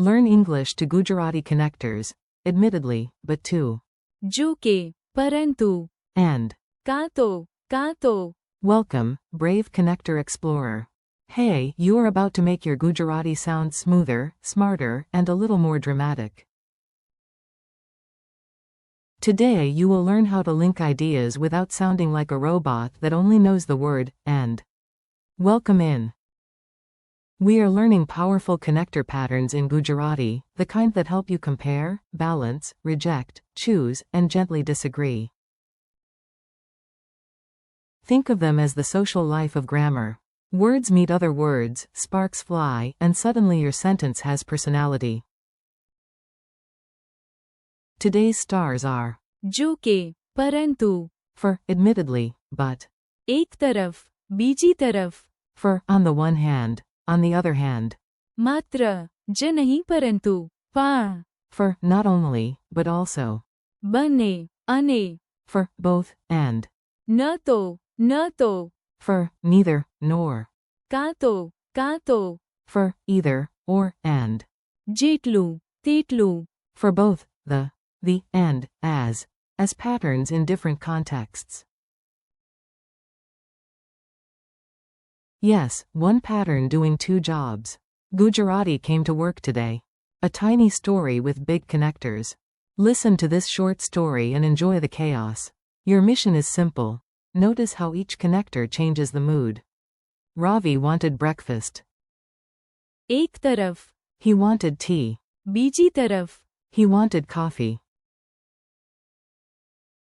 Learn English to Gujarati connectors, admittedly, but to, जो के, परंतु, and. का तो. Welcome, brave connector explorer. Hey, you are about to make your Gujarati sound smoother, smarter, and a little more dramatic. Today you will learn how to link ideas without sounding like a robot that only knows the word, and. Welcome in. We are learning powerful connector patterns in Gujarati, the kind that help you compare, balance, reject, choose, and gently disagree. Think of them as the social life of grammar. Words meet other words, sparks fly, and suddenly your sentence has personality. Today's stars are जो के, परंतु, for, admittedly, but, एक तरफ, बीजी तरफ, for, on the one hand, on the other hand, मात्र, ज नहीं परंतु, पण, for, not only, but also, बने, अने, for, both, and, न तो, for, neither, nor, का तो, for, either, or, and, जेटलू, तेटलू, for both, the, and, as patterns in different contexts. Yes, one pattern doing two jobs. Gujarati came to work today. A tiny story with big connectors. Listen to this short story and enjoy the chaos. Your mission is simple. Notice how each connector changes the mood. Ravi wanted breakfast. एक तरफ, He wanted tea. बीजी तरफ, He wanted coffee.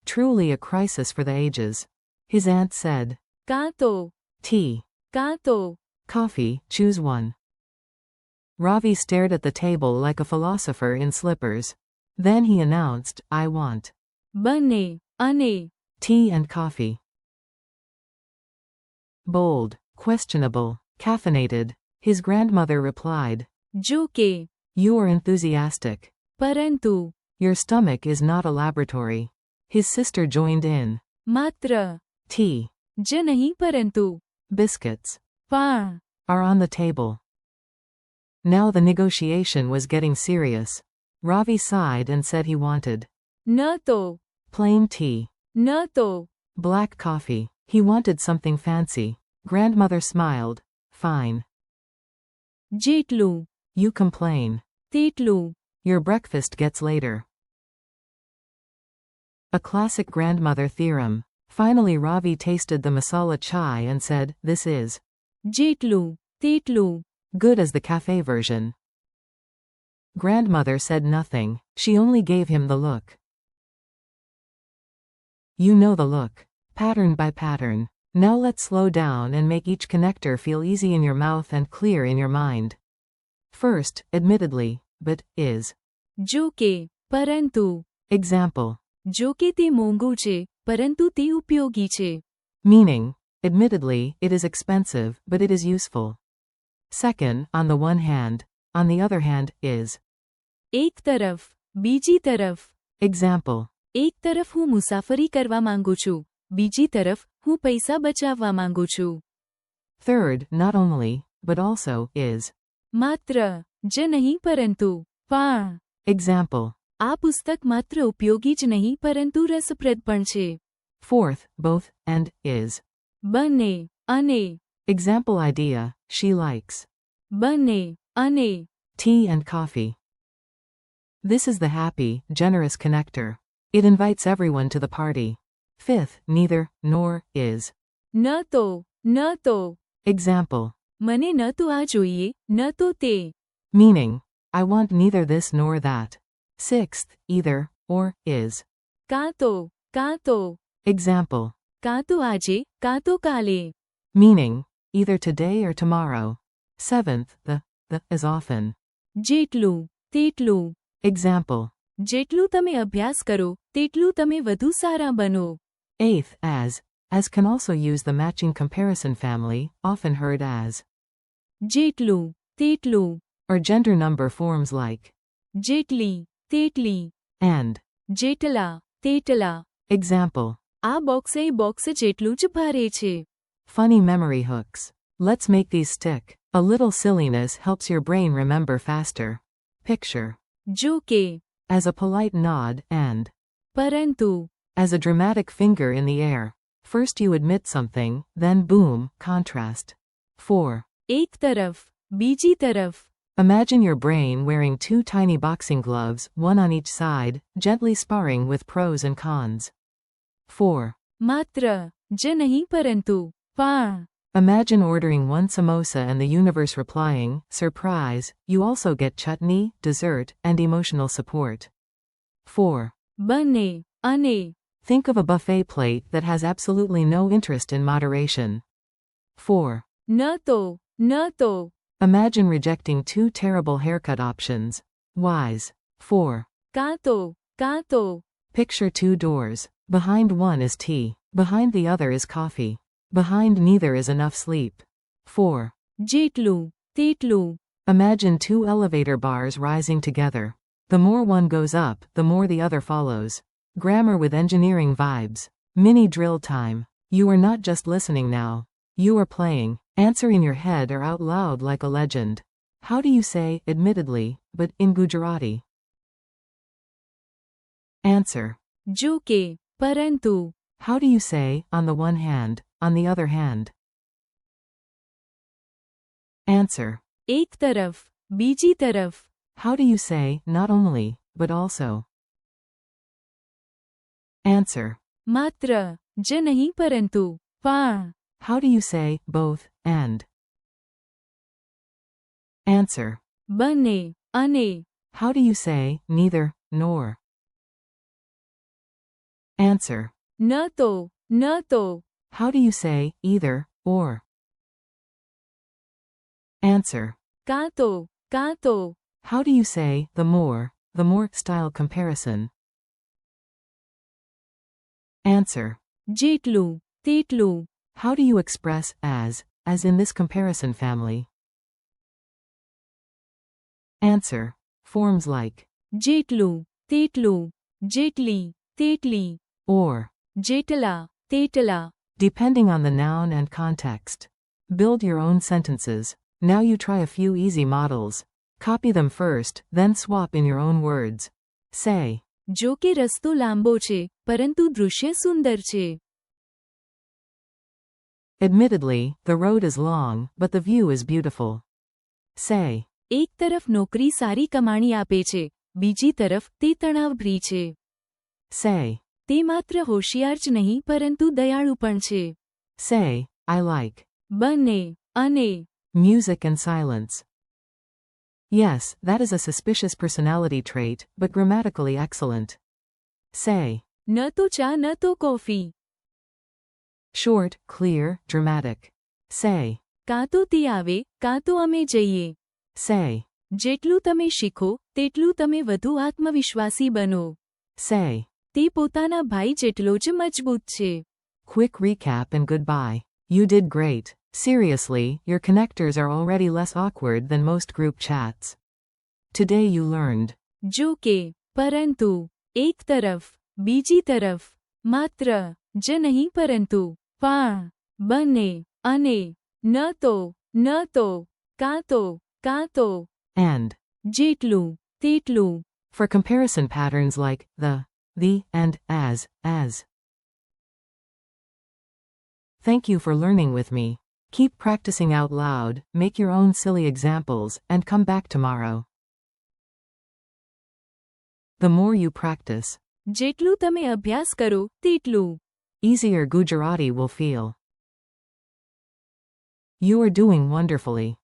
Truly a crisis for the ages. His aunt said, का तो, tea, का तो, coffee, choose one. Ravi stared at the table like a philosopher in slippers. Then he announced, I want बने, अने, tea and coffee. Bold, questionable, caffeinated. His grandmother replied, जो के, You are enthusiastic. परंतु, Your stomach is not a laboratory. His sister joined in. मात्र, Tea, ज नहीं परंतु, biscuits, पण, are on the table. Now the negotiation was getting serious. Ravi sighed and said he wanted न तो, plain tea, न तो, black coffee. He wanted something fancy. Grandmother smiled. Fine. जेटलू, You complain. तेटलू, Your breakfast gets later. A classic grandmother theorem. Finally Ravi tasted the masala chai and said, This is जेटलू, तेटलू, good as the cafe version. Grandmother said nothing. She only gave him the look. You know the look. Pattern by pattern. Now let's slow down and make each connector feel easy in your mouth and clear in your mind. First, admittedly, but, is. जो के, परंतु, Example. जो के તે મોંઘું છે, પરંતુ તે ઉપયોગી છે. Meaning, admittedly, it is expensive, but it is useful. Second, on the one hand. On the other hand, is. એક तरफ, બીજી तरफ. Example. એક तरफ હું મુસાફરી કરવા માંગુ છું, બીજી तरफ હું પૈસા બચાવવા માંગુ છું. Third, not only, but also, is. માત્ર, જ નહીં પરંતુ, પણ. Example. આ પુસ્તક માત્ર ઉપયોગી જ નહીં પરંતુ રસપ્રદ પણ છે. Fourth, both, and, is. બને, અને, Example idea, she likes બને, અને. tea and coffee. This is the happy, generous connector. It invites everyone to the party. Fifth, neither, nor, is. ન તો. Example. મને ન તો આ જોઈએ, ન તો તે. Meaning, I want neither this nor that. Sixth, either, or, is. કાં તો. Example. કાં તો આજે, કાં તો કાલે. Meaning, either today or tomorrow. Seventh, the, is often. જેટલું, તેટલું. Example. જેટલું તમે અભ્યાસ કરો, તેટલું તમે વધુ સારા બનો. Eighth, as can also use the matching comparison family, often heard as. જેટલું, તેટલું. Or gender number forms like. જેટલી, તેટલી. And. જેટલા, તેટલા. Example. આ બોક્સે બોક્સ જેટલું જ ભારે છે. Funny memory hooks. Let's make these stick. A little silliness helps your brain remember faster. Picture. જો કે, As a polite nod, and. પરંતુ, As a dramatic finger in the air. First you admit something, then boom, contrast. 4. એક તરફ, બીજી તરફ. Imagine your brain wearing 2 tiny boxing gloves, one on each side, gently sparring with pros and cons. 4. માત્ર, જ નહીં પરંતુ, પણ. Imagine ordering one samosa and the universe replying, surprise, you also get chutney, dessert, and emotional support. 4. બંને, અને. Think of a buffet plate that has absolutely no interest in moderation. 4. ન તો, ન તો. Imagine rejecting 2 terrible haircut options. Wise. 4. કાં તો, કાં તો. Picture 2 doors. Behind one is tea. Behind the other is coffee. Behind neither is enough sleep. 4. જેટલું, તેટલું. Imagine 2 elevator bars rising together. The more one goes up, the more the other follows. Grammar with engineering vibes. Mini drill time. You are not just listening now. You are playing. Answer in your head or out loud like a legend. How do you say, admittedly, but in Gujarati? Answer. જો કે, પરંતુ. How do you say, on the one hand, on the other hand? Answer. એક તરફ, બીજી તરફ. How do you say, not only, but also? Answer. માત્ર, જ નહીં પરંતુ, પણ. How do you say, both, and? Answer. બંને, અને. How do you say, neither, nor? Answer. ન તો, ન તો. How do you say, either, or? Answer. કાં તો, કાં તો. How do you say, the more style comparison? Answer. જેટલું, તેટલું. How do you express, as in this comparison family? Answer. Forms like. જેટલું, તેટલું. જેટલી, તેટલી. Or. જેટલા, તેટલા. Depending on the noun and context. Build your own sentences. Now you try a few easy models. Copy them first, then swap in your own words. Say. જો કે રસ્તો લાંબો છે, પરંતુ દૃશ્ય સુંદર છે. Admittedly, the road is long, but the view is beautiful. Say. એક તરફ નોકરી સારી કમાણી આપે છે, બીજી તરફ તે તણાવભરી છે. Say. તે માત્ર હોશિયાર જ નહીં પરંતુ દયાળુ પણ છે. Say, I like. બંને, અને. Music and silence. Yes, that is a suspicious personality trait, but grammatically excellent. Say. ન તો ચા ન તો coffee. Short, clear, dramatic. Say. કાં તો તે આવે, કાં તો અમે જઈએ. Say. જેટલું તમે શીખો, તેટલું તમે વધુ આત્મવિશ્વાસી બનો. Say. તે પોતાના ભાઈ જેટલો જ મજબૂત છે. Quick recap and goodbye. You did great. Seriously, your connectors are already less awkward than most group chats. Today you learned. જો કે, પરંતુ. એક તરફ, બીજી તરફ. માત્ર, જ નહીં પરંતુ, પણ. બંને, અને. ન તો, કાં તો, કાં તો. And. જેટલું, તેટલું. For comparison patterns like the, and as. Thank you for learning with me. Keep practicing out loud, make your own silly examples, and come back tomorrow. The more you practice, જેટલું તમે અભ્યાસ કરો, તેટલું. easier Gujarati will feel. You are doing wonderfully.